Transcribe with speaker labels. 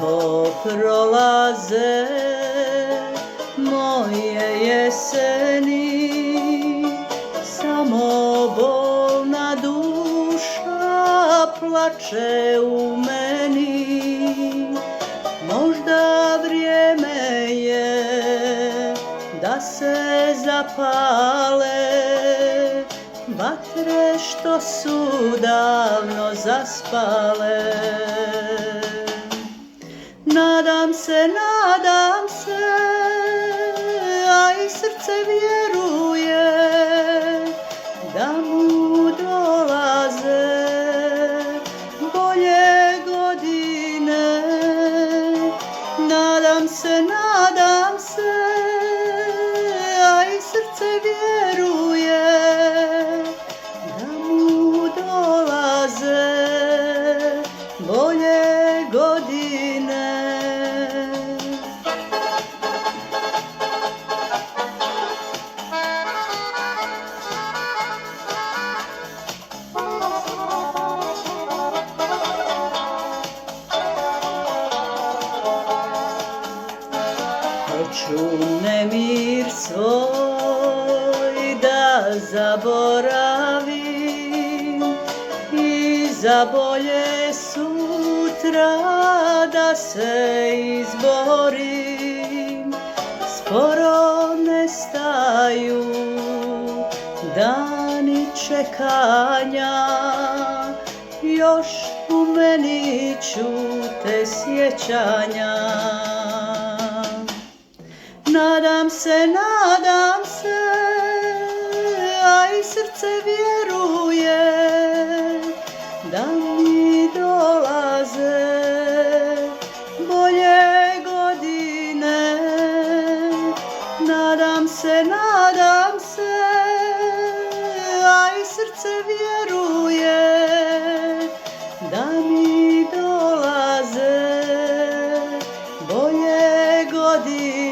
Speaker 1: Tiho prolaze moje jeseni, samo bolna duša plače u meni. Možda vrijeme je da se zapale vatre što su davno zaspale. Nadam se, a i srce vjeruje da mu dolaze bolje godine. Nadam se, a i srce vjeruje da mu dolaze bolje godine. Hoću nemir svoj da zaboravim i za bolje sutra da se izborim. Sporo nestaju dani čekanja, još u meni ćute sjećanja. Nadam se, a i srce vjeruje da mi dolaze bolje godine. Nadam se, a i srce vjeruje da mi dolaze bolje godine.